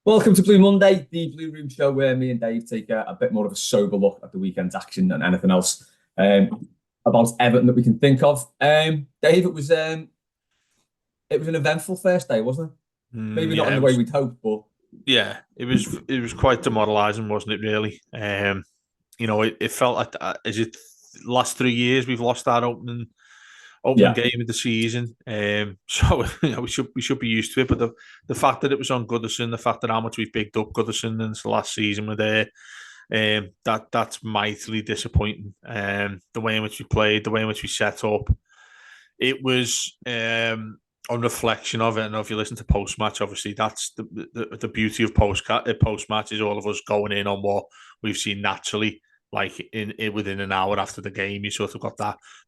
Welcome to Blue Monday, the Blue Room show where me and Dave take a bit more of a sober look at the weekend's action and anything else about Everton that we can think of. Dave, it was an eventful first day, wasn't it? Maybe not Yeah, in the way we'd hoped, but it was quite demoralising, wasn't it? Really, it felt like is it last 3 years we've lost our opening yeah, game of the season. So we should be used to it. But the fact that it was on Goodison, the fact that how much we've bigged up Goodison since the last season were there, that's mightily disappointing. The way in which we played, the way in which we set up, it was on reflection of it. And if you listen to post match, obviously that's the beauty of post match is all of us going in on what we've seen naturally. Like in within an hour after the game, you sort of got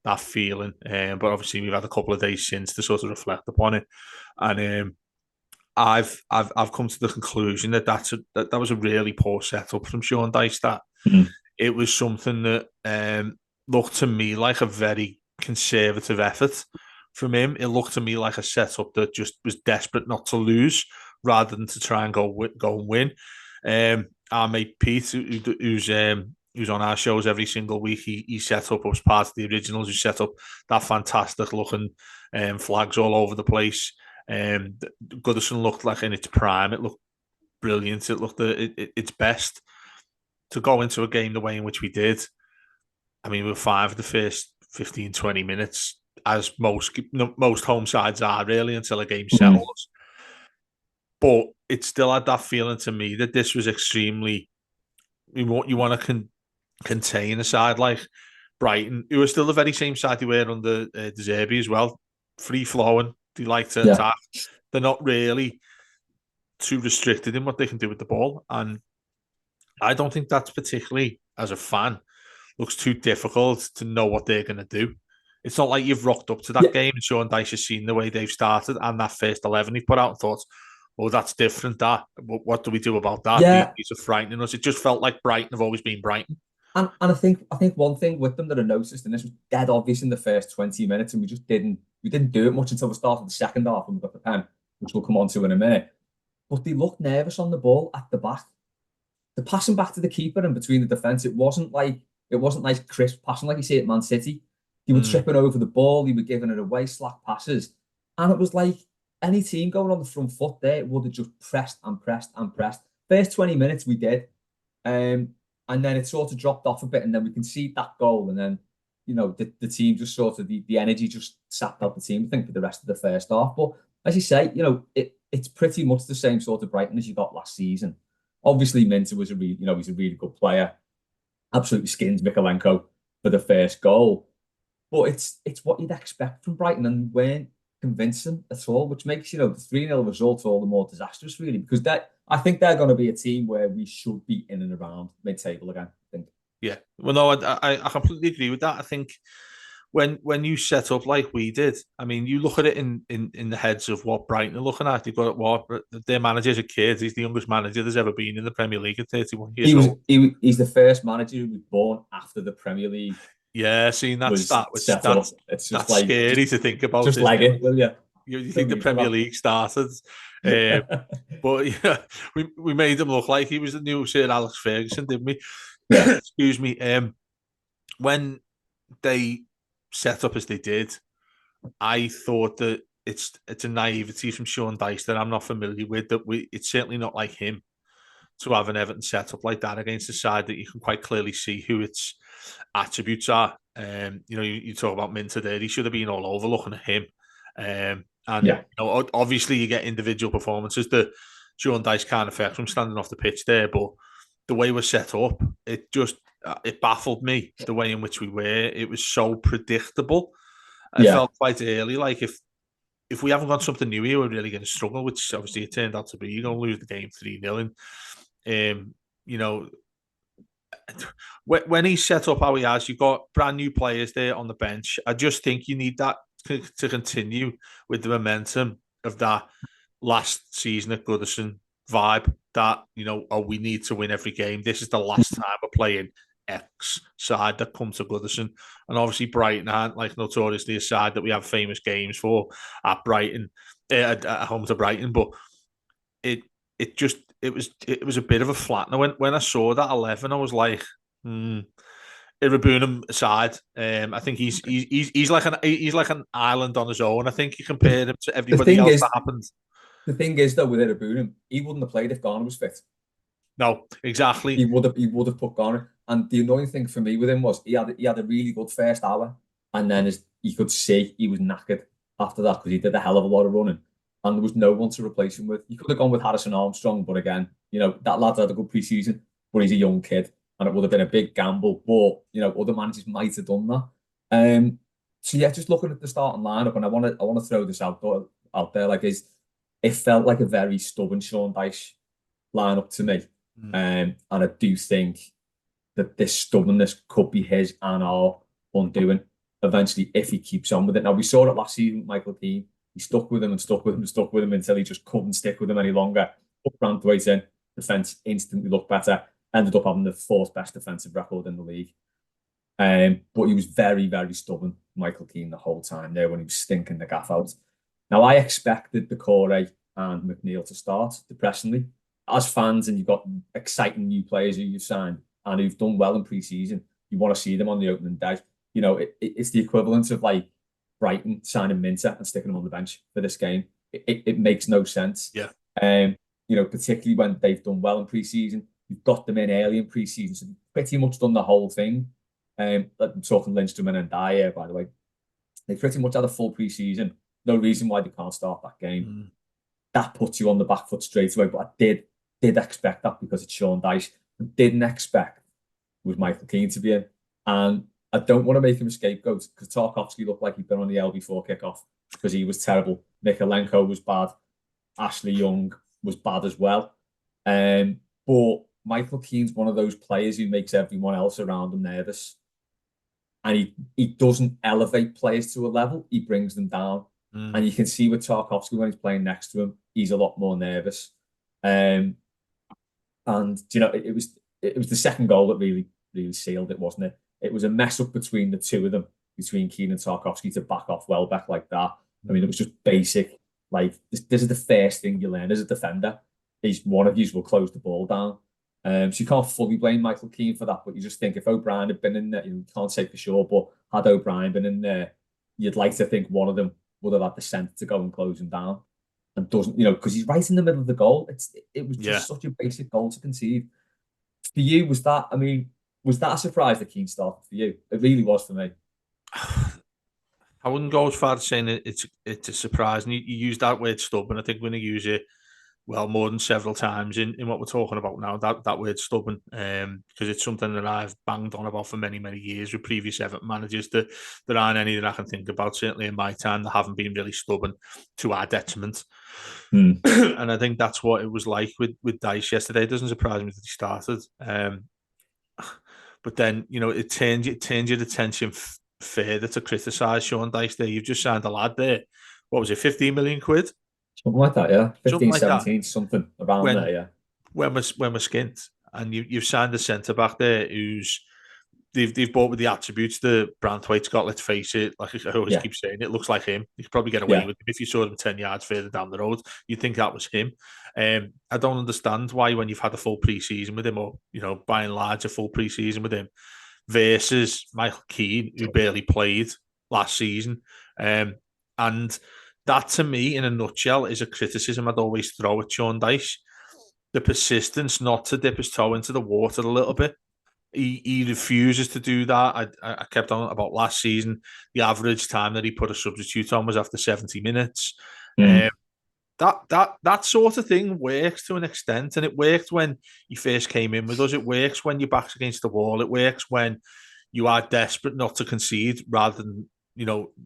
that feeling. But obviously, we've had a couple of days since to sort of reflect upon it, and I've come to the conclusion that that was a really poor setup from Sean Dyche. That Mhm. it was something that looked to me like a very conservative effort from him. It looked to me like a setup that just was desperate not to lose rather than to try and go and win. Our mate Pete, who's on our shows every single week, he set up, was part of the originals, who set up that fantastic looking flags all over the place. Goodison looked like in its prime. It looked brilliant. It looked its best. To go into a game the way in which we did, I mean, we were fine for the first 15, 20 minutes, as most home sides are, really, until a game Mhm. settles. But it still had that feeling to me that this was extremely. You want to contain a side like Brighton, who are still the very same side they were under De Zerbi as well. Free flowing. They like to Yeah, attack. They're not really too restricted in what they can do with the ball. And I don't think that's particularly, as a fan, looks too difficult to know what they're going to do. It's not like you've rocked up to that yeah, game and Sean Dyche has seen the way they've started and that first 11 he put out and thought, oh, that's different. What do we do about that? yeah. These are frightening us. It just felt like Brighton have always been Brighton. And I think one thing with them that I noticed, and this was dead obvious in the first 20 minutes, and we didn't do it much until the start of the second half when we got the pen, which we'll come on to in a minute. But they looked nervous on the ball at the back. The passing back to the keeper and between the defence, it wasn't like crisp passing like you see at Man City. You were Mm. tripping over the ball, you were giving it away, slack passes, and it was like any team going on the front foot there would have just pressed and pressed and pressed. First 20 minutes we did, um, and then it sort of dropped off a bit, and then we conceded that goal, and then the team just sort of the energy just sapped out the team. I think for the rest of the first half, but as you say, it's pretty much the same sort of Brighton as you got last season. Obviously, Minter was he's a really good player. Absolutely skins Mikalenko for the first goal. But it's what you'd expect from Brighton, and we weren't convincing at all, which makes the 3-0 result all the more disastrous, really, because I think they're going to be a team where we should be in and around mid-table again. I think. Yeah. Well, no, I completely agree with that. I think when you set up like we did, I mean, you look at it in the heads of what Brighton are looking at. They've got what their manager's a kid. He's the youngest manager there's ever been in the Premier League at 31 He years was old. he's the first manager who was born after the Premier League Yeah, seeing that was stat, which set up. It's just that's like scary to think about, just isn't leg it? it, will you? You Don't think the need for Premier League started, uh, that. but yeah, we made him look like he was the new Sir Alex Ferguson, didn't we? Yeah, Excuse me. When they set up as they did, I thought that it's a naivety from Sean Dyche that I'm not familiar with. It's certainly not like him to have an Everton set up like that against a side that you can quite clearly see who its attributes are. You talk about Minter there; he should have been all over looking at him. And yeah, obviously you get individual performances that Sean Dyche can't affect from standing off the pitch there, but the way we're set up, it baffled me the way in which we were. It was so predictable. I yeah. felt quite early like if we haven't got something new here, we're really going to struggle, which obviously it turned out to be. You're going to lose the game 3-0. And, you know, when he's set up how he has, you've got brand new players there on the bench. I just think you need that to continue with the momentum of that last season at Goodison vibe that, oh, we need to win every game. This is the last time we're playing X side that come to Goodison. And obviously Brighton aren't like notoriously a side that we have famous games for at Brighton, at home to Brighton. But it it was a bit of a flattener when I saw that 11. I was like, Irabunum aside, I think he's like an island on his own. I think you compare him to The everybody thing else that is, happened. the thing is though, with Irabunum, he wouldn't have played if Garner was fit. No, exactly. He would have put Garner. And the annoying thing for me with him was he had a really good first hour, and then you could see he was knackered after that because he did a hell of a lot of running, and there was no one to replace him with. You could have gone with Harrison Armstrong, but again, that lad had a good preseason, but he's a young kid, and it would have been a big gamble. But other managers might have done that. So yeah, just looking at the starting lineup, and I want to throw this out there, like it felt like a very stubborn Sean Dyche lineup to me. And I do think that this stubbornness could be his and our undoing eventually if he keeps on with it. Now, we saw it last season with Michael Keane. He stuck with him and stuck with him and stuck with him until he just couldn't stick with him any longer. Put Branthwaite in, defence instantly looked better, ended up having the fourth best defensive record in the league. But he was very, very stubborn, Michael Keane, the whole time there when he was stinking the gaff out. Now, I expected Decore and McNeil to start, depressingly. As fans, and you've got exciting new players who you've signed and who've done well in pre-season, you want to see them on the opening day. It's the equivalent of like Brighton signing Minter and sticking him on the bench for this game. It makes no sense. Yeah. Particularly when they've done well in pre-season. You've got them in early in pre-season, so they've pretty much done the whole thing. I'm talking Lindstrom and Dyer, by the way. They pretty much had a full pre-season. No reason why they can't start that game. That puts you on the back foot straight away. But I did expect that because it's Sean Dyche. I didn't expect was Michael Keane to be in. And I don't want to make him a scapegoat because Tarkowski looked like he'd been on the LB4 kickoff because he was terrible. Mikalenko was bad. Ashley Young was bad as well. But Michael Keane's one of those players who makes everyone else around him nervous. And he doesn't elevate players to a level, he brings them down. And you can see with Tarkowski when he's playing next to him, he's a lot more nervous. And it was the second goal that really sealed it, wasn't it? It was a mess up between the two of them, between Keane and Tarkowski, to back off Welbeck like that. I mean, it was just basic. Like this is the first thing you learn as a defender: is one of you will close the ball down. So you can't fully blame Michael Keane for that, but you just think if O'Brien had been in there, you can't say for sure, but had O'Brien been in there, you'd like to think one of them would have had the sense to go and close him down, and doesn't, because he's right in the middle of the goal. It was just such a basic goal to concede. For you, was that a surprise that Keane started for you? It really was for me. I wouldn't go as far as saying it's a surprise. And you use that word stubborn. I think we're going to use it more than several times in what we're talking about now. That word stubborn, because it's something that I've banged on about for many, many years with previous Everton managers. There aren't any that I can think about, certainly in my time, that haven't been really stubborn to our detriment. And I think that's what it was like with Dyche yesterday. It doesn't surprise me that he started. But then, it turns your attention further to criticise Sean Dyche there. You've just signed a lad there. What was it, 15 million quid? Something like that, yeah. 15, like 17, something around there, yeah. When we're skint, and you've signed a centre-back there who's they've bought with the attributes that Branthwaite's got. Let's face it, like I always keep saying, it looks like him. You could probably get away with him if you saw him 10 yards further down the road. You'd think that was him. I don't understand why, when you've had a full pre-season with him, or by and large a full pre-season with him, versus Michael Keane, who barely played last season. And that, to me, in a nutshell, is a criticism I'd always throw at Sean Dyche. The persistence not to dip his toe into the water a little bit. He refuses to do that. I kept on about last season. The average time that he put a substitute on was after 70 minutes. That sort of thing works to an extent, and it worked when you first came in with us. It works when your back's against the wall. It works when you are desperate not to concede, rather than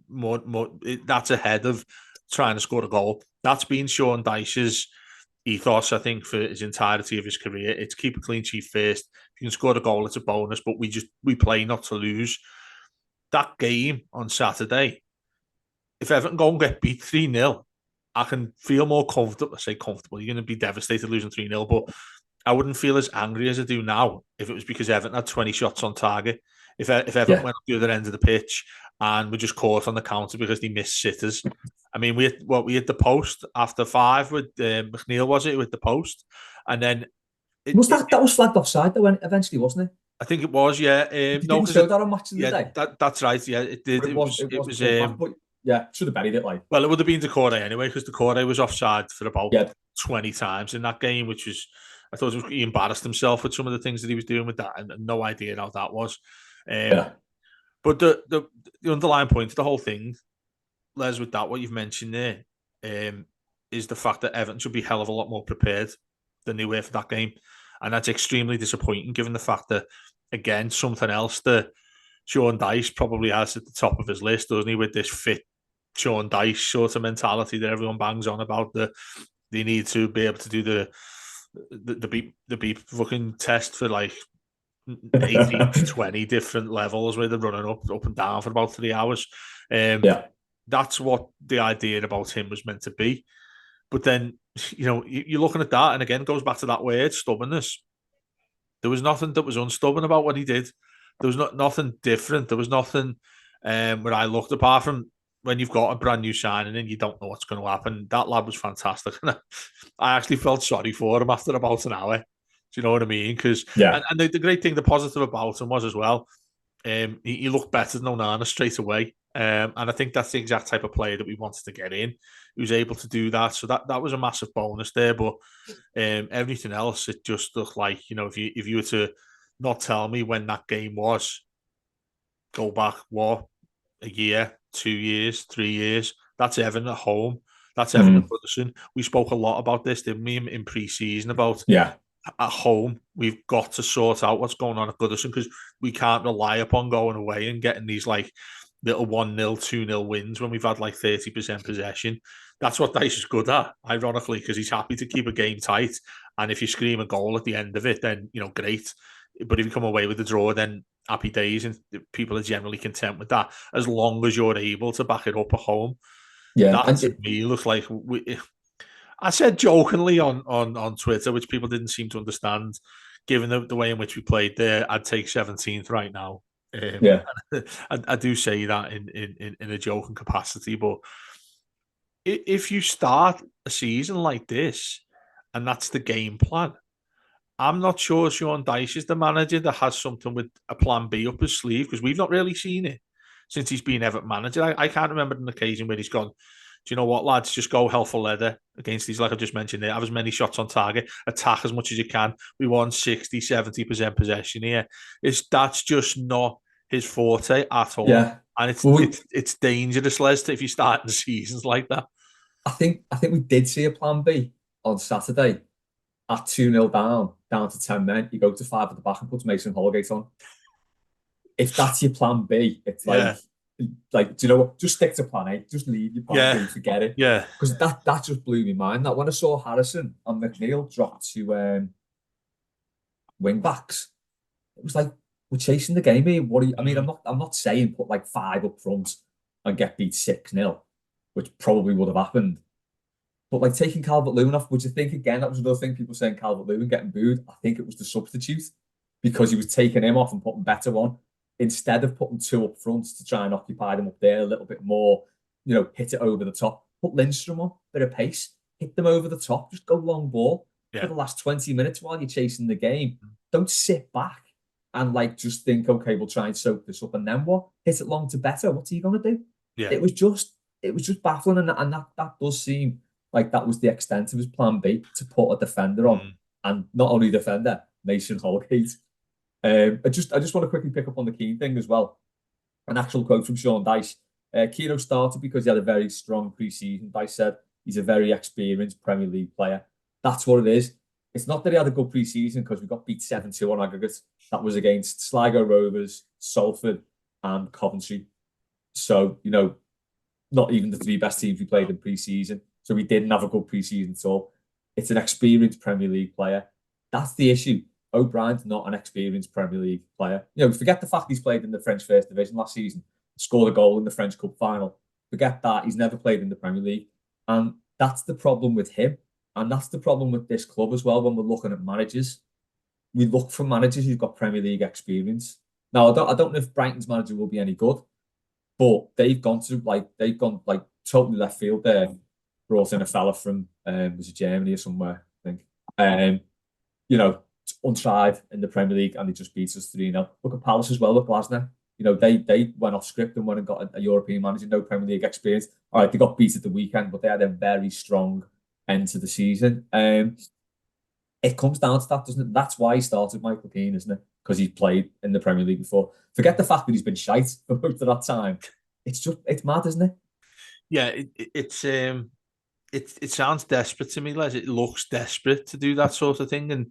more. That's ahead of trying to score a goal. That's been Sean Dyche's ethos, I think, for his entirety of his career. It's keep a clean sheet first. If you can score a goal, it's a bonus, but we play not to lose. That game on Saturday, if Everton go and get beat 3-0, I can feel more comfortable. I say comfortable, you're going to be devastated losing 3-0, but I wouldn't feel as angry as I do now if it was because Everton had 20 shots on target. If Everton went up the other end of the pitch and were just caught on the counter because they missed sitters. I mean, we had the post after 5 with McNeil, was it, with the post, and then that was flagged offside though? Eventually, wasn't it? I think it was, yeah. They didn't show that on Match of the Day. That's right. Yeah, it did. It was but yeah, should have buried it. Like, well, it would have been Decore anyway because Decore was offside for about 20 times in that game, which was, I thought he embarrassed himself with some of the things that he was doing with that, and no idea how that was. But the underlying point of the whole thing, Les, with that, what you've mentioned there, is the fact that Everton should be a hell of a lot more prepared than they were for that game. And that's extremely disappointing given the fact that, again, something else that Sean Dyche probably has at the top of his list, doesn't he, with this fit Sean Dyche sort of mentality that everyone bangs on about, that they need to be able to do the beep fucking test for like 18 to 20 different levels where they're running up and down for about 3 hours. That's what the idea about him was meant to be. But then, you're looking at that, and again, it goes back to that word, stubbornness. There was nothing that was unstubborn about what he did. There was nothing different. There was nothing where I looked, apart from when you've got a brand new signing and you don't know what's going to happen. That lad was fantastic. I actually felt sorry for him after about an hour. Do you know what I mean? Because and the great thing, the positive about him was as well, he looked better than Onana straight away. And I think that's the exact type of player that we wanted to get in. He was able to do that. So that was a massive bonus there. But everything else, it just looked like, if you were to not tell me when that game was, go back, a year, 2 years, 3 years, that's Everton at home. That's Everton at Goodison. We spoke a lot about this, didn't we, in pre-season, about at home, we've got to sort out what's going on at Goodison, because we can't rely upon going away and getting these like little 1-0, 2-0 wins when we've had like 30% possession. That's what Dyche is good at, ironically, because he's happy to keep a game tight. And if you scream a goal at the end of it, then, great. But if you come away with a draw, then happy days, and people are generally content with that, as long as you're able to back it up at home. That to me looks like I said jokingly on Twitter, which people didn't seem to understand, given the way in which we played there, I'd take 17th right now. I do say that in a joking capacity, but if you start a season like this and that's the game plan, I'm not sure Sean Dyche is the manager that has something with a plan B up his sleeve, because we've not really seen it since he's been Everton manager. I can't remember an occasion where he's gone, do you know what, lads, just go hell for leather against these, like I just mentioned there, have as many shots on target, attack as much as you can. We want 60, 70% possession here. That's just not his forte at all. And it's dangerous, Les, if you start in seasons like that. I think we did see a plan B on Saturday. At 2-0 down to 10 men, you go to 5 at the back and put Mason Holgate on. If that's your plan B, it's like, do you know what? Just stick to plan A. Just leave your plan B, forget it. Because that just blew my mind. That when I saw Harrison and McNeil drop to wing backs, it was like, we're chasing the game here. I mean, I'm not saying put like 5 up front and get beat 6-0, which probably would have happened. But like taking Calvert-Lewin off, which I think, again, that was another thing, people saying Calvert-Lewin getting booed. I think it was the substitute, because he was taking him off and putting better on, instead of putting 2 up front to try and occupy them up there a little bit more, hit it over the top. Put Lindstrom on, bit of pace, hit them over the top, just go long ball for the last 20 minutes while you're chasing the game. Don't sit back and like just think, okay, we'll try and soak this up, and then what? Hit it long to better. What are you going to do? It was just baffling, and that does seem like that was the extent of his plan B, to put a defender on, and not only defender, Mason Holgate. I just want to quickly pick up on the Keane thing as well. An actual quote from Sean Dyche. Keane started because he had a very strong pre-season. Dyche said he's a very experienced Premier League player. That's what it is. It's not that he had a good pre-season, because we got beat 7-2 on aggregate. That was against Sligo Rovers, Salford, and Coventry. So, not even the 3 best teams we played in pre-season. So we didn't have a good pre-season at all. It's an experienced Premier League player. That's the issue. O'Brien's not an experienced Premier League player. Forget the fact he's played in the French First Division last season, scored a goal in the French Cup final. Forget that. He's never played in the Premier League. And that's the problem with him. And that's the problem with this club as well. When we're looking at managers, we look for managers who've got Premier League experience. Now I don't know if Brighton's manager will be any good, but they've gone like totally left field there. Brought in a fella from was it Germany or somewhere, I think. You know, untried in the Premier League and they just beat us 3-0. Look at Palace as well with Glasner. You know, they went off script and went and got a European manager, no Premier League experience. All right, they got beat at the weekend, but they had a very strong end to the season. It comes down to that, doesn't it? That's why he started Michael Keane, isn't it? Because he played in the Premier League before. Forget the fact that he's been shite for most of that time. It's mad, isn't it? Yeah, it sounds desperate to me, Les. It looks desperate to do that sort of thing. And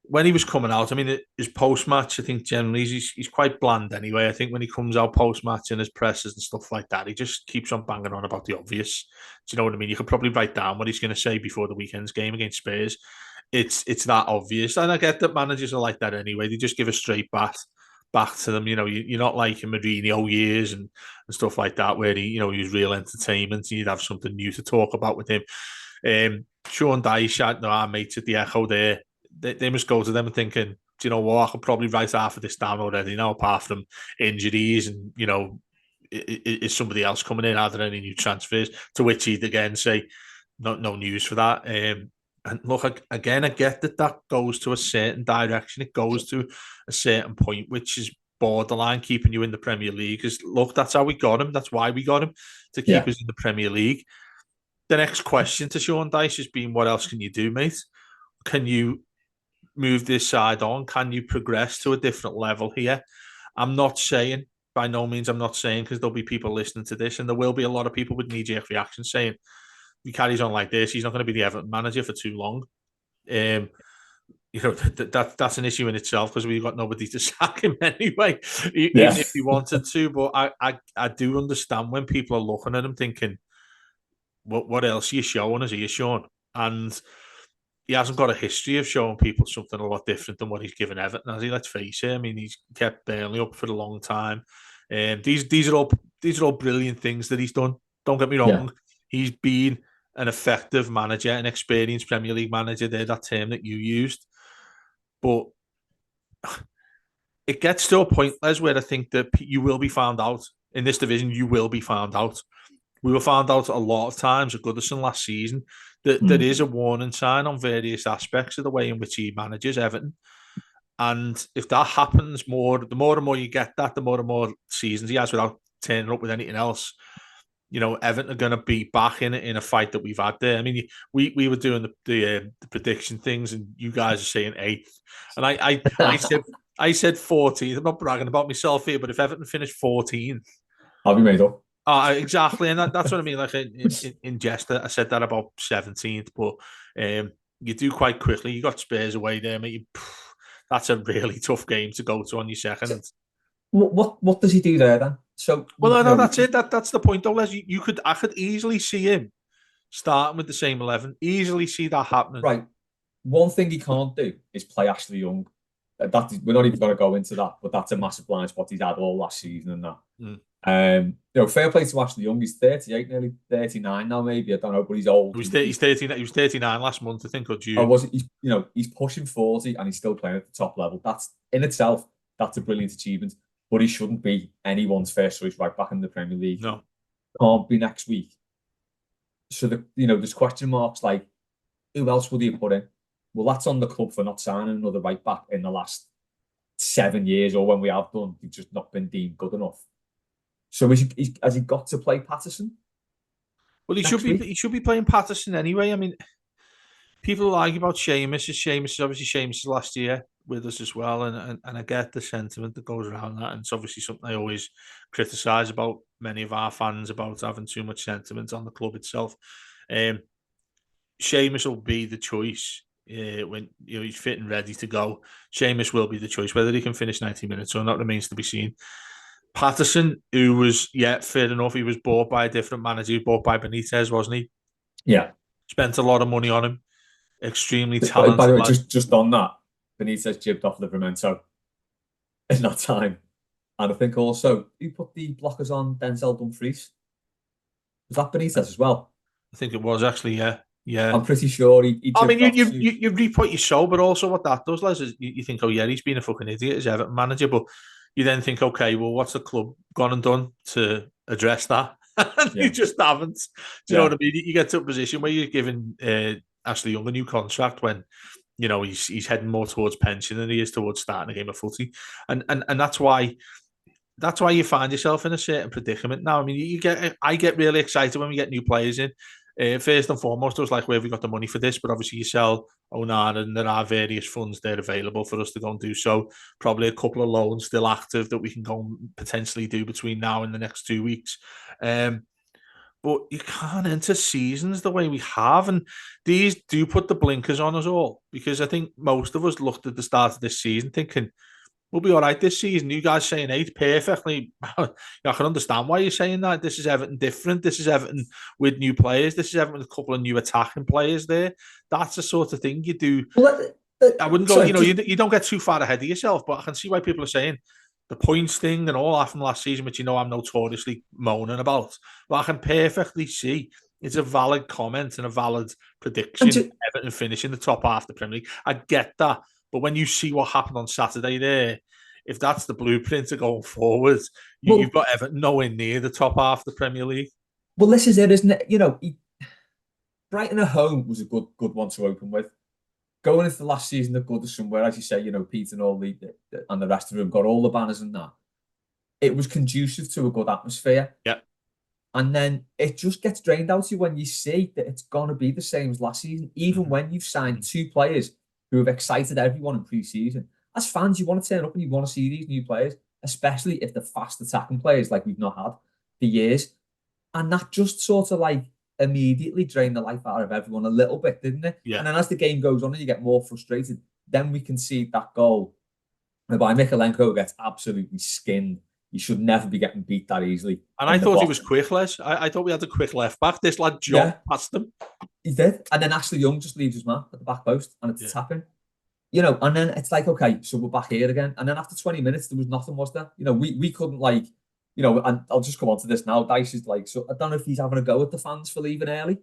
when he was coming out, I mean, his post match, I think generally he's quite bland anyway. I think when he comes out post match in his presses and stuff like that, he just keeps on banging on about the obvious. Do you know what I mean? You could probably write down what he's going to say before the weekend's game against Spurs. It's that obvious, and I get that managers are like that anyway. They just give a straight back to them. You know, you're not like in Mourinho years and stuff like that, where he was real entertainment and you'd have something new to talk about with him. Sean Dyche, our mates at the Echo there, they must go to them and thinking, do you know what, I could probably write half of this down already now, apart from injuries and, is somebody else coming in? Are there any new transfers? To which he'd again say, no news for that. And look, again, I get that goes to a certain direction. It goes to a certain point, which is borderline keeping you in the Premier League. Because look, that's how we got him. That's why we got him, to keep us in the Premier League. The next question to Sean Dyche has been, what else can you do, mate? Can you move this side on? Can you progress to a different level here? I'm not saying, by no means, I'm not saying, because there'll be people listening to this, and there will be a lot of people with knee-jerk reactions saying, he carries on like this, he's not going to be the Everton manager for too long. That's an issue in itself, because we've got nobody to sack him anyway, even if he wanted to. But I do understand when people are looking at him thinking, what else are you showing us? Are you showing? And he hasn't got a history of showing people something a lot different than what he's given Everton, has he? Let's face it. I mean, he's kept Burnley up for a long time. These are all brilliant things that he's done. Don't get me wrong. He's been an effective manager, an experienced Premier League manager there, that term that you used. But it gets to a point, Les, where I think that you will be found out. In this division, you will be found out. We were found out a lot of times at Goodison last season that there is a warning sign on various aspects of the way in which he manages Everton. And if that happens the more and more you get that, the more and more seasons he has without turning up with anything else, Everton are going to be back in a fight that we've had there. I mean, we were doing the prediction things, and you guys are saying 8th, and I said 14th. I'm not bragging about myself here, but if Everton finished 14th, I'll be made up. Exactly, and that's what I mean. Like in jest, I said that about 17th, but you do quite quickly. You got Spurs away there, mate. That's a really tough game to go to on your second. What does he do there then? So no, that's it. That's the point, though, Les. I could easily see him starting with the same 11. Easily see that happening. Right. One thing he can't do is play Ashley Young. We're not even going to go into that, but that's a massive blind spot he's had all last season and that. Fair play to Ashley Young. He's 38, nearly 39 now, maybe. I don't know, but he's old. He's 39. He was 39 last month, I think, or June. Oh, was it? He's pushing 40 and he's still playing at the top level. That's in itself, that's a brilliant achievement. But he shouldn't be anyone's first choice right back in the Premier League. No, can't be next week. So there's question marks like, who else would you put in? Well, that's on the club for not signing another right back in the last 7 years, or when we have done, he's just not been deemed good enough. So has he got to play Patterson? Well, he should be playing Patterson anyway. I mean, people argue about Seamus. Seamus is obviously Seamus last year with us as well, and I get the sentiment that goes around that, and it's obviously something I always criticise about many of our fans, about having too much sentiment on the club itself. Seamus will be the choice when he's fit and ready to go. Seamus will be the choice. Whether he can finish 90 minutes or not remains to be seen. Patterson, who was, fair enough, he was bought by a different manager, he was bought by Benitez, wasn't he? Yeah. Spent a lot of money on him. Extremely talented. By the way, just on that, Benitez jibbed off Livramento in that time. And I think also, who put the blockers on Denzel Dumfries? Was that Benitez as well? I think it was actually, yeah. I'm pretty sure he I mean, you reap what you sow, but also what that does, Les, is you think, oh yeah, he's been a fucking idiot as Everton manager, but you then think, okay, well, what's the club gone and done to address that? And you Yeah, just haven't. Do you know yeah. what I mean? You get to a position where you're giving Ashley Young a new contract when he's heading more towards pension than he is towards starting a game of footy, and that's why you find yourself in a certain predicament now. I mean, I get really excited when we get new players in. First and foremost, I was like, where have we got the money for this? But obviously, you sell Onana, and there are various funds there available for us to go and do so. Probably a couple of loans still active that we can go and potentially do between now and the next 2 weeks. But you can't enter seasons the way we have. And these do put the blinkers on us all, because I think most of us looked at the start of this season thinking, we'll be all right this season. You guys saying 8 perfectly. I can understand why you're saying that. This is Everton different. This is Everton with new players. This is Everton with a couple of new attacking players there. That's the sort of thing you do. Well, I wouldn't go, sorry, you don't get too far ahead of yourself, but I can see why people are saying the points thing and all that from last season, which I'm notoriously moaning about. But I can perfectly see it's a valid comment and a valid prediction. Everton finishing the top half of the Premier League. I get that. But when you see what happened on Saturday there, if that's the blueprint to going forward, you've got Everton nowhere near the top half of the Premier League. Well, this is it, isn't it? Brighton at home was a good one to open with. Going into the last season of Goodison, where, as you say, Pete and all and the rest of them got all the banners and that, it was conducive to a good atmosphere. Yeah. And then it just gets drained out of you when you see that it's going to be the same as last season, even when you've signed 2 players who have excited everyone in pre-season. As fans, you want to turn up and you want to see these new players, especially if they're fast attacking players like we've not had for years. And that just sort of like immediately drained the life out of everyone a little bit, didn't it? Yeah. And then as the game goes on and you get more frustrated, then we can see that goal by Mikalenko gets absolutely skinned. You should never be getting beat that easily. And I thought he was quick, Les. I thought we had a quick left back. This lad jumped past him. He did. And then Ashley Young just leaves his man at the back post and it's tapping. And then it's like, okay, so we're back here again. And then after 20 minutes, there was nothing, was there? We couldn't and I'll just come on to this now. Dyche is like, so I don't know if he's having a go at the fans for leaving early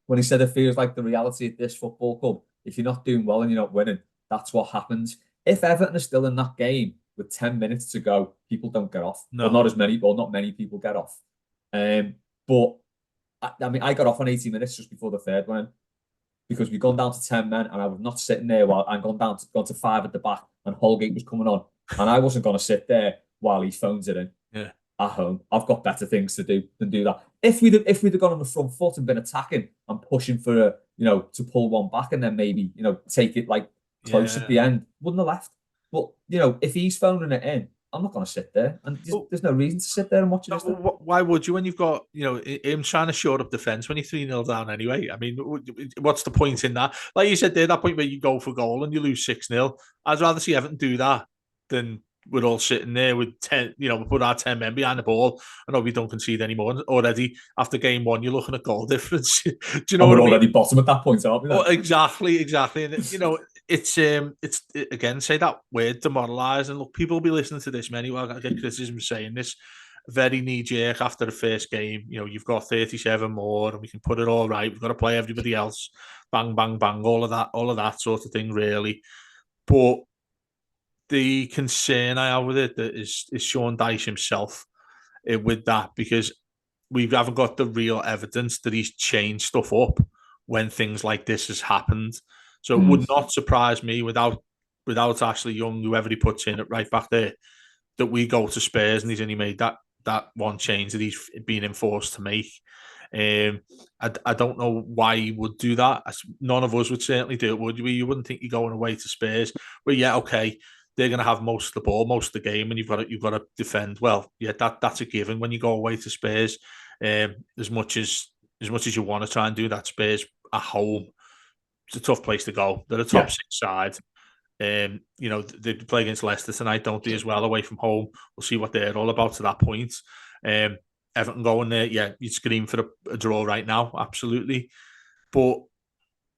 when he said it feels like the reality at this football club. If you're not doing well and you're not winning, that's what happens. If Everton are still in that game with 10 minutes to go, people don't get off. No. Well, not many people get off. But I got off on 80 minutes just before the third one because we'd gone down to 10 men and I was not sitting there while I'd gone to 5 at the back and Holgate was coming on. And I wasn't going to sit there while he phones it in. Yeah. At home. I've got better things to do than do that. If we'd have gone on the front foot and been attacking and pushing for to pull one back and then maybe take it like close at the end, wouldn't have left. But if he's phoning it in, I'm not going to sit there, and there's no reason to sit there and watch it. Why would you when you've got him trying to shore up defence when you're 3-0 down anyway? I mean, what's the point in that? Like you said there, that point where you go for goal and you lose 6-0. I'd rather see Everton do that than we're all sitting there with 10, we put our 10 men behind the ball and we don't concede anymore. Already after game 1, you're looking at goal difference. Do you know what I mean? We're already bottom at that point, aren't we? Oh, exactly. And it's again, say that word demoralising. And look, people will be listening to this. Many will get criticism saying this very knee jerk after the first game. You've got 37 more, and we can put it all right. We've got to play everybody else. Bang, bang, bang. All of that sort of thing, really. But the concern I have with it is Sean Dyche himself with that, because we haven't got the real evidence that he's changed stuff up when things like this has happened. So it would not surprise me without Ashley Young, whoever he puts in at right back there, that we go to Spurs and he's only made that one change that he's been enforced to make. I don't know why he would do that. None of us would certainly do it, would we? You wouldn't think you're going away to Spurs. But yeah, okay, they're going to have most of the ball, most of the game, and you've got to defend well. Yeah, that's a given when you go away to Spurs. As much as you want to try and do that, Spurs at home, it's a tough place to go. They're a top 6 side. They play against Leicester tonight, don't they, as well, away from home. We'll see what they're all about to that point. Everton going there, yeah, you'd scream for a draw right now, absolutely. But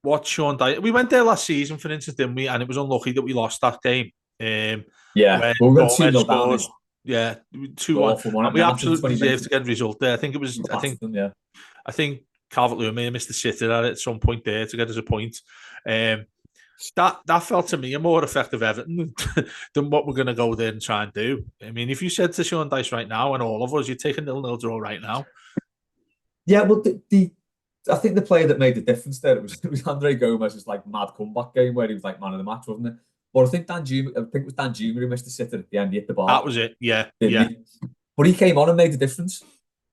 what Sean Dyche, we went there last season, for instance, didn't we? And it was unlucky that we lost that game. When we Gomez scores, 2-1. And we absolutely deserved to get a result there. I think it was. I think Calvert-Lewin may have missed the sitter at it at some point there to get us a point. That felt to me a more effective Everton than what we're going to go there and try and do. I mean, if you said to Sean Dyche right now, and all of us, you'd take a 0-0 draw right now. Yeah, well, I think the player that made the difference there it was Andre Gomez's like mad comeback game where he was like man of the match, wasn't it? But I think it was Dan Juma who missed the sitter at the end. He hit the That bar, was it. Yeah, didn't yeah, he? But he came on and made the difference.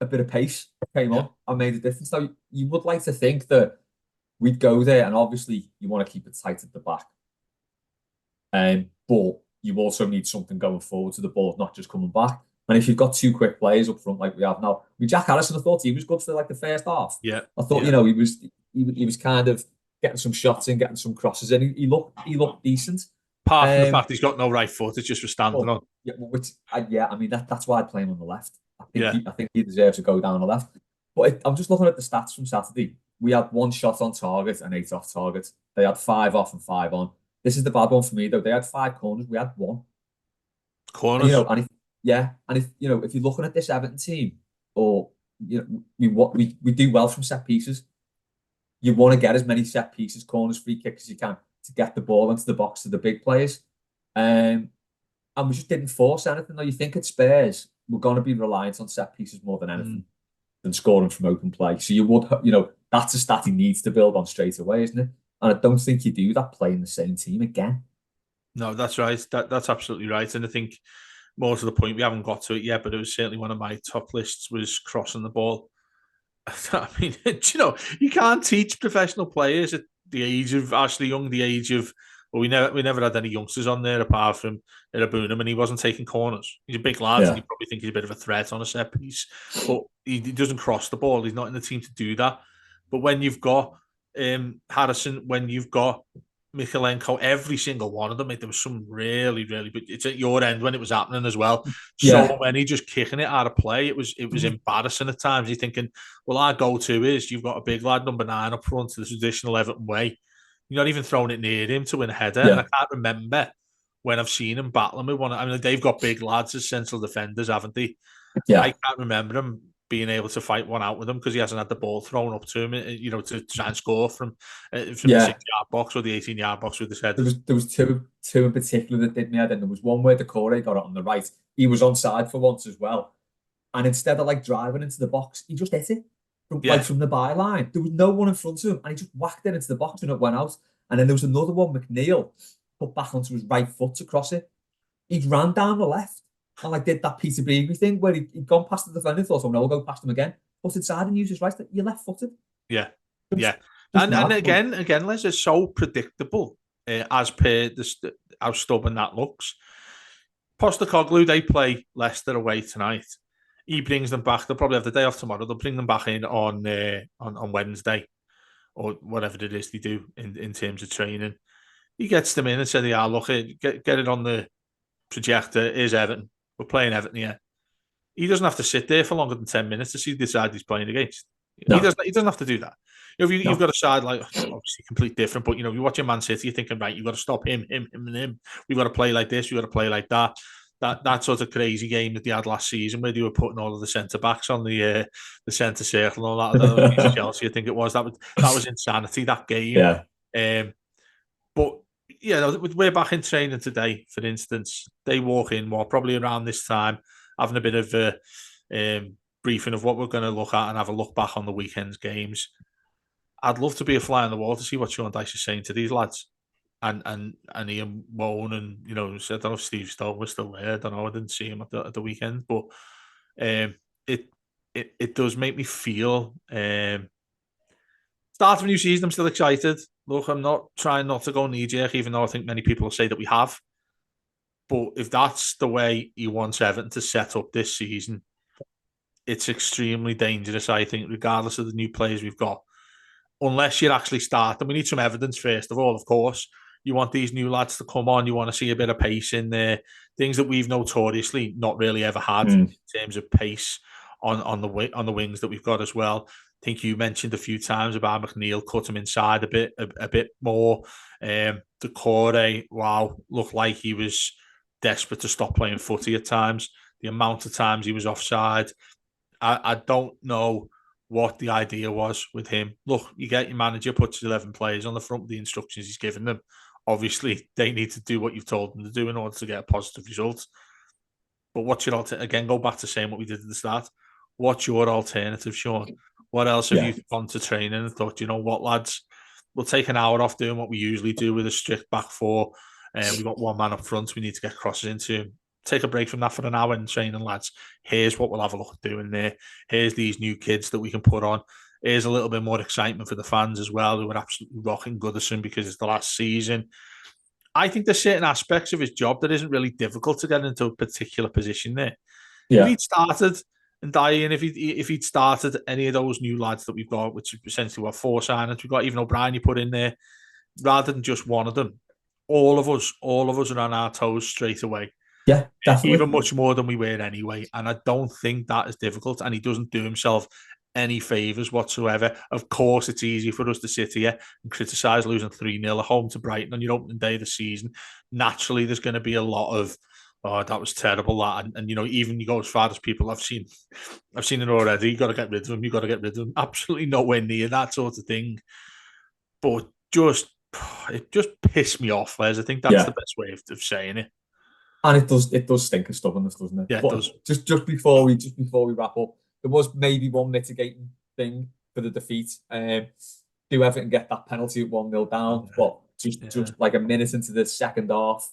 A bit of pace came yeah. on and made a difference. Now you would like to think that we'd go there, and obviously you want to keep it tight at the back. But you also need something going forward to the ball, not just coming back. And if you've got two quick players up front like we have now, with Jack Harrison, I thought he was good for like the first half. Yeah, I thought, yeah. he was kind of getting some shots in, getting some crosses in. He looked decent. Apart from the fact he's got no right foot, it's just for standing on. Yeah, I mean that's why I'd play him on the left. Yeah. I think he deserves to go down the left. But I'm just looking at the stats from Saturday. We had 1 shot on target and 8 off target. They had 5 off and 5 on. This is the bad one for me though. They had 5 corners. We had 1. And, Corners. if you're looking at this Everton team, or we do well from set pieces. You want to get as many set pieces, corners, free kicks as you can to get the ball into the box to the big players. And we just didn't force anything. Though you think at Spurs, we're going to be reliant on set pieces more than anything than scoring from open play. So that's a stat he needs to build on straight away, isn't it? And I don't think you do that playing the same team again. No, that's right. That's absolutely right. And I think more to the point, we haven't got to it yet, but it was certainly one of my top lists was crossing the ball. I mean, you can't teach professional players at the age of Ashley Young, the age of we never had any youngsters on there apart from Irabunam, and he wasn't taking corners. He's a big lad, and you probably think he's a bit of a threat on a set piece, but he doesn't cross the ball. He's not in the team to do that. But when you've got Harrison, when you've got Mikalenko, every single one of them, there was some really, really, but it's at your end when it was happening as well. So many just kicking it out of play. It was embarrassing at times. You're thinking, well, our go-to is you've got a big lad, number 9 up front, the traditional Everton way. You're not even throwing it near him to win a header. And I can't remember when I've seen him battling with one. I mean, they've got big lads as central defenders, haven't they? Yeah. I can't remember him being able to fight one out with him because he hasn't had the ball thrown up to him, to try and score from the 6-yard box or the 18-yard box with his head. There was two in particular that did me head, and there was one where Decore got it on the right. He was onside for once as well, and instead of like driving into the box, he just hit it from the byline. There was no one in front of him, and he just whacked it into the box and it went out. And then there was another one, McNeil put back onto his right foot to cross it. He ran down the left and like did that Peter Beagley thing where he'd gone past the defender, thought, oh no, we'll go past him again. Put inside and use his right. You're left-footed. Yeah. And again, Les, it's so predictable as per how stubborn that looks. Postecoglou, they play Leicester away tonight. He brings them back. They'll probably have the day off tomorrow. They'll bring them back in on Wednesday or whatever it is they do in terms of training. He gets them in and said, yeah, look, get it on the projector. Here's Everton. We're playing Everton here. He doesn't have to sit there for longer than 10 minutes to see the side he's playing against. No. He doesn't have to do that. You've got a side like obviously completely different, but you're watching Man City, you're thinking, right, you've got to stop him, and him. We've got to play like this, we've got to play like that. That sort of crazy game that they had last season where they were putting all of the centre backs on the centre circle and all that. Chelsea, I think it was. That was insanity, that game. Yeah. But we're back in training today, for instance. They walk in probably around this time, having a bit of a briefing of what we're going to look at and have a look back on the weekend's games. I'd love to be a fly on the wall to see what Sean Dyche is saying to these lads. And Ian Woan and, I don't know if Steve Stowe was still there. I don't know. I didn't see him at the weekend. But it does make me feel... start of a new season, I'm still excited. Look, I'm not trying not to go knee-jerk, even though I think many people say that we have. But if that's the way he wants Everton to set up this season, it's extremely dangerous, I think, regardless of the new players we've got. Unless you're actually starting. We need some evidence, first of all, of course. You want these new lads to come on. You want to see a bit of pace in there. Things that we've notoriously not really ever had in terms of pace on the wings that we've got as well. I think you mentioned a few times about McNeil, cut him inside a bit more. Decore, looked like he was desperate to stop playing footy at times. The amount of times he was offside. I don't know what the idea was with him. Look, you get your manager, puts 11 players on the front with the instructions he's given them. Obviously, they need to do what you've told them to do in order to get a positive result. But what's your again? Go back to saying what we did at the start. What's your alternative, Sean? What else have you gone to training and thought, you know what, lads, we'll take an hour off doing what we usually do with a strict back four, and we've got one man up front we need to get crosses into. Take a break from that for an hour in training, lads. Here's what we'll have a look at doing there. Here's these new kids that we can put on. Here's a little bit more excitement for the fans as well, who are absolutely rocking Goodison because it's the last season. I think there's certain aspects of his job that isn't really difficult to get into a particular position there. If he'd started and Dyche, and if he'd started any of those new lads that we've got, which is essentially what 4 signings we've got, even O'Brien you put in there, rather than just one of them, all of us are on our toes straight away. Yeah, definitely. Even much more than we were anyway. And I don't think that is difficult. And he doesn't do himself any favours whatsoever. Of course, it's easy for us to sit here and criticise losing 3-0 at home to Brighton on your opening day of the season. Naturally, there's going to be a lot of, oh, that was terrible. That and you know, even you go as far as people I've seen it already. You got to get rid of him. You got to get rid of him. Absolutely nowhere near that sort of thing. But it just pissed me off, Wes. I think that's the best way of saying it. And it does stink of stubbornness, doesn't it? Yeah, it does. Just before we wrap up, there was maybe one mitigating thing for the defeat. Do Everton get that penalty at 1-0 down? But just like a minute into the second half,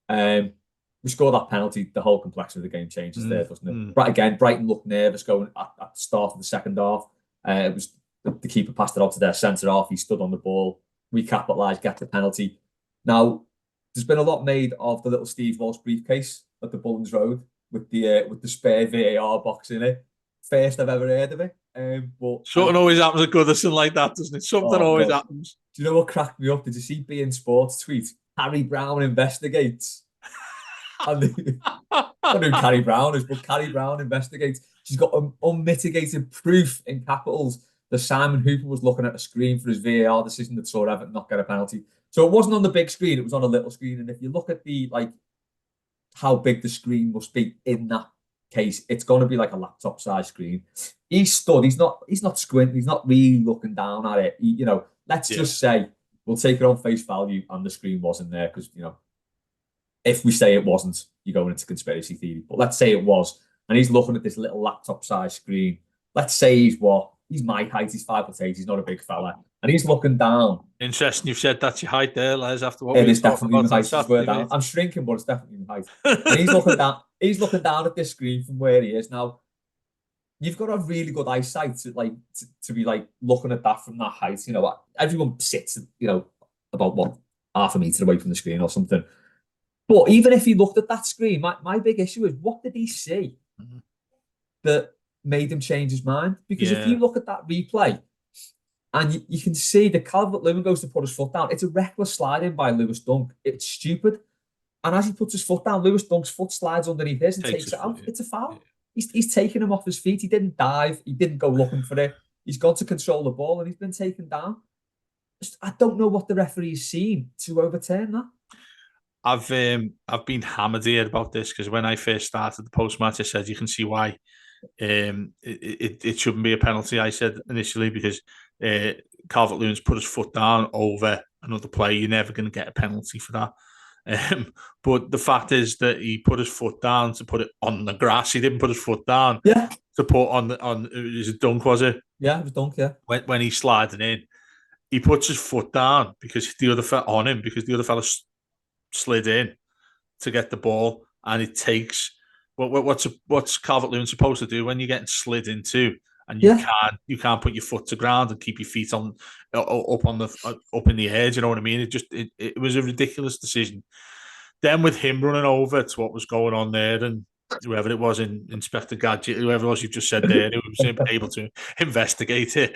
we score that penalty. The whole complexity of the game changes there, doesn't it? Right again, Brighton looked nervous going at the start of the second half. It was the keeper passed it out to their centre half. He stood on the ball. We capitalised, get the penalty. Now, there's been a lot made of the little Steve Walsh briefcase at the Bullens Road with the spare VAR box in it. First I've ever heard of it. But something always happens at Goodison like that, doesn't it? Something always happens. Do you know what cracked me up? Did you see beIN Sports tweet? Harry Brown investigates. I don't know who Carrie Brown is, but Carrie Brown investigates. She's got unmitigated proof in capitals that Simon Hooper was looking at a screen for his VAR decision that saw Everton not get a penalty. So it wasn't on the big screen; it was on a little screen. And if you look at the how big the screen must be in that case, it's going to be like a laptop-sized screen. He stood. He's not squinting. He's not really looking down at it. Let's just say we'll take it on face value, and the screen wasn't there because if we say it wasn't, you're going into conspiracy theory. But let's say it was, and he's looking at this little laptop-sized screen. Let's say he's my height. He's 5'8". He's not a big fella, and he's looking down. Interesting. You've said that's your height there, Les. After what it is definitely my height. I'm shrinking, but it's definitely my height. And he's looking down. He's looking down at this screen from where he is now. You've got a really good eyesight to be looking at that from that height. Everyone sits about half a meter away from the screen or something. But even if he looked at that screen, my big issue is what did he see that made him change his mind? Because if you look at that replay and you can see the Calvert-Lewin goes to put his foot down, it's a reckless sliding by Lewis Dunk. It's stupid. And as he puts his foot down, Lewis Dunk's foot slides underneath his and takes it out. It's a foul. He's taken him off his feet. He didn't dive. He didn't go looking for it. He's gone to control the ball and he's been taken down. I don't know what the referee's seen to overturn that. I've been hammered here about this because when I first started the post-match, I said you can see why it shouldn't be a penalty. I said initially because Calvert-Lewin's put his foot down over another player. You're never going to get a penalty for that. But the fact is that he put his foot down to put it on the grass. He didn't put his foot down to put on is it Dunk, was it? Yeah, it was Dunk, yeah. When he's sliding in, he puts his foot down because the other fella slid in to get the ball, and it takes what's Calvert-Lewin supposed to do when you're getting slid into, and you can't put your foot to ground and keep your feet up in the air. Do you know what I mean? It was a ridiculous decision. Then with him running over to what was going on there, and whoever it was in Inspector Gadget, whoever it was you've just said there, who was able to investigate it.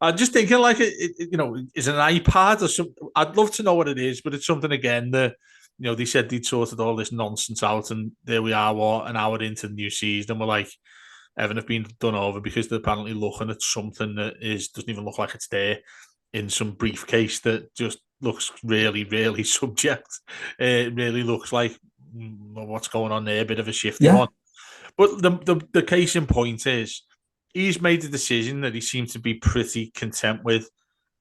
I'm just thinking, is it an iPad or something? I'd love to know what it is, but it's something again that they said they'd sorted all this nonsense out, and there we are, an hour into the new season, and we're like, Everton have been done over because they're apparently looking at something that doesn't even look like it's there in some briefcase that just looks really, really subject. It really looks like what's going on there, a bit of a shifty one. But the case in point is he's made a decision that he seemed to be pretty content with.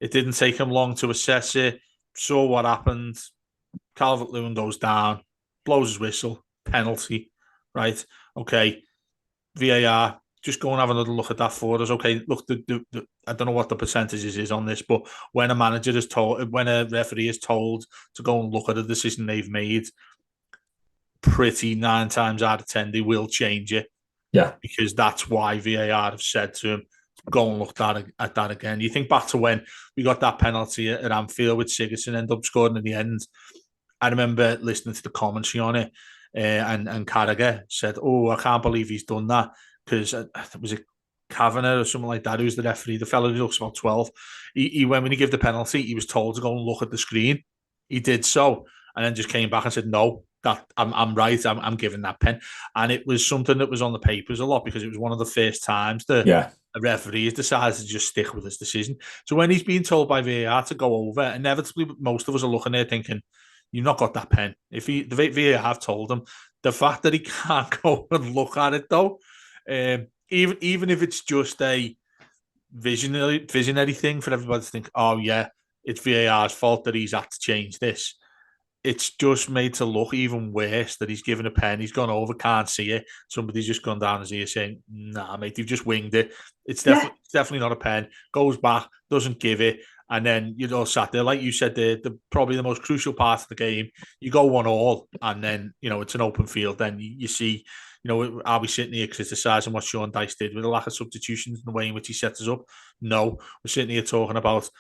It didn't take him long to assess it, saw what happened. Calvert-Lewin goes down, blows his whistle, penalty, right? Okay, VAR, just go and have another look at that for us. Okay, look, I don't know what the percentages is on this, but when a referee is told to go and look at a decision they've made, pretty 9 times out of 10 they will change it. Yeah, because that's why VAR have said to him, go and look at that again. You think back to when we got that penalty at Anfield with Sigurdsson ended up scoring in the end. I remember listening to the commentary on it, and Carragher said, "Oh, I can't believe he's done that," because it was a Kavanagh or something like that, who's the referee, the fellow who looks about 12. He when he gave the penalty, he was told to go and look at the screen. He did so, and then just came back and said, "No, that I'm right. I'm giving that pen." And it was something that was on the papers a lot because it was one of the first times that a referee has decided to just stick with his decision. So when he's being told by VAR to go over, inevitably most of us are looking there thinking, "You've not got that pen." If the VAR have told him, the fact that he can't go and look at it though, even if it's just a visionary thing for everybody to think, "Oh yeah, it's VAR's fault that he's had to change this." It's just made to look even worse that he's given a pen, he's gone over, can't see it. Somebody's just gone down his ear saying, "Nah, mate, you've just winged it. It's definitely not a pen." Goes back, doesn't give it, and then you're all sat there, like you said, the probably the most crucial part of the game. You go 1-1, and then it's an open field. Then you see, are we sitting here criticising what Sean Dyche did with the lack of substitutions and the way in which he set us up? No, we're sitting here talking about,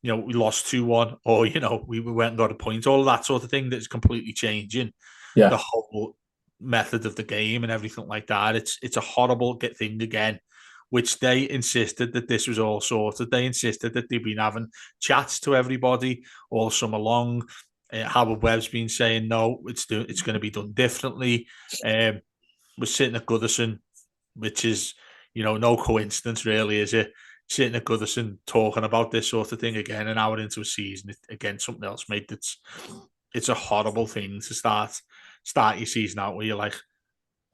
we lost 2-1, or, we went and got a point, all of that sort of thing that's completely changing the whole method of the game and everything like that. It's a horrible thing again, which they insisted that this was all sorted. They insisted that they've been having chats to everybody all summer long. Howard Webb's been saying, no, it's going to be done differently. We're sitting at Goodison, which is, no coincidence really, is it? Sitting at Goodison talking about this sort of thing again an hour into a season. Again, something else, mate. It's a horrible thing to start your season out where you're like,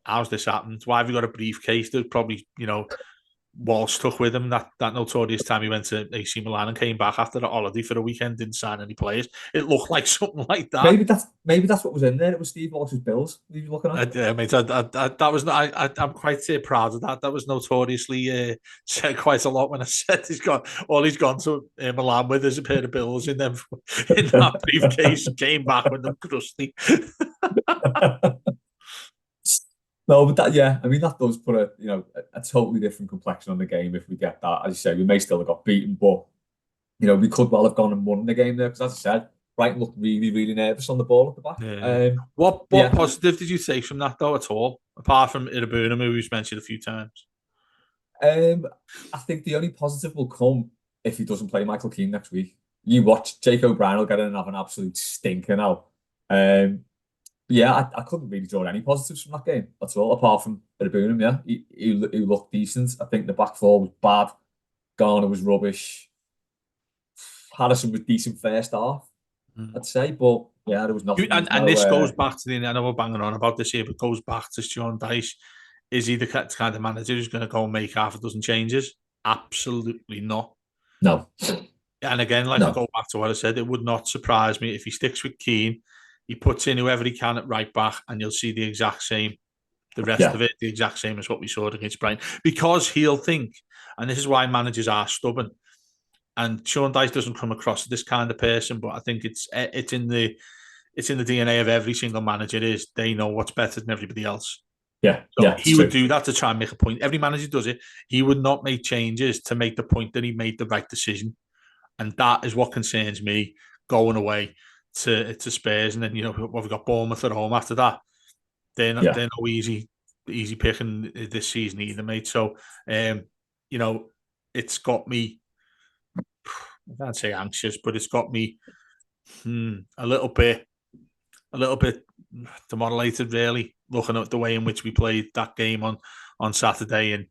how's this happened? Why have you got a briefcase that probably, Wall stuck with him that notorious time he went to AC Milan and came back after the holiday for a weekend, didn't sign any players. It looked like something like that. Maybe that's what was in there. It was Steve Walsh's bills he was looking at. Mate, that was I'm quite proud of that. That was notoriously said quite a lot when I said he's gone to Milan with is a pair of bills in them in that briefcase. Came back with them crusty. No, but that does put a totally different complexion on the game if we get that. As you say, we may still have got beaten, but we could well have gone and won the game there because, as I said, Brighton looked really, really nervous on the ball at the back. Yeah. What positive did you take from that though at all, apart from Irabuna, who we've mentioned a few times? I think the only positive will come if he doesn't play Michael Keane next week. You watch, Jake O'Brien will get in and have an absolute stinker now. I couldn't really draw any positives from that game at all, apart from Irabuna. He looked decent. I think the back four was bad. Garner was rubbish. Harrison was decent first half, I'd say, but there was nothing. And this goes back to I know we're banging on about this here, but goes back to Sean Dyche. Is he the kind of manager who's going to go and make half a dozen changes? Absolutely not. No. And again, I go back to what I said, it would not surprise me if he sticks with Keane. He puts in whoever he can at right back, and you'll see the exact same. The rest of it, the exact same as what we saw against Brighton, because he'll think, and this is why managers are stubborn. And Sean Dyche doesn't come across as this kind of person, but I think it's in the DNA of every single manager. Is they know what's better than everybody else. He would do that to try and make a point. Every manager does it. He would not make changes to make the point that he made the right decision, and that is what concerns me going away to Spurs, and then we've got Bournemouth at home after that. They're no easy picking this season either, mate. So it's got me, I can't say anxious, but it's got me a little bit demoralized, really, looking at the way in which we played that game on Saturday. And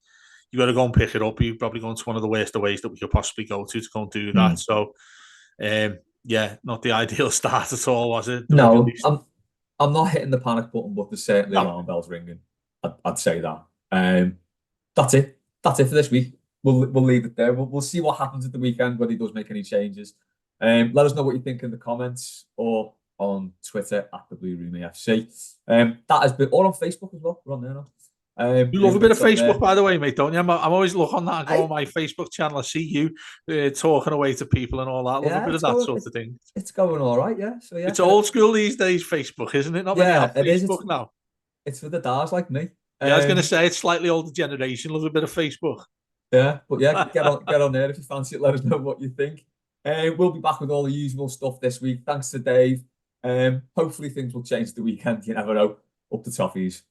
you got to go and pick it up. You're probably going to one of the worst ways that we could possibly go to go and do that. So not the ideal start at all, was it? No, I'm not hitting the panic button, but there's certainly alarm bells ringing. I'd say that. That's it. That's it for this week. We'll leave it there. We'll see what happens at the weekend when he does make any changes. Let us know what you think in the comments or on Twitter at the Blue Room AFC. That has been all on Facebook as well. We're on there now. You love a bit of Movements on there. Facebook, by the way, mate, don't you? I'm always look on that and go Hey. on my Facebook channel. I see you talking away to people and all that. I love a bit of that sort of thing. It's going all right, yeah. So yeah, It's old school these days, Facebook, isn't it? Not many have Facebook now. It's for the dars like me. Yeah, I was going to say it's slightly older generation. Love a bit of Facebook. Yeah, but yeah, get on there if you fancy it. Let us know what you think. We'll be back with all the usual stuff this week. Thanks to Dave. Hopefully things will change the weekend. You never know. Up the toffees.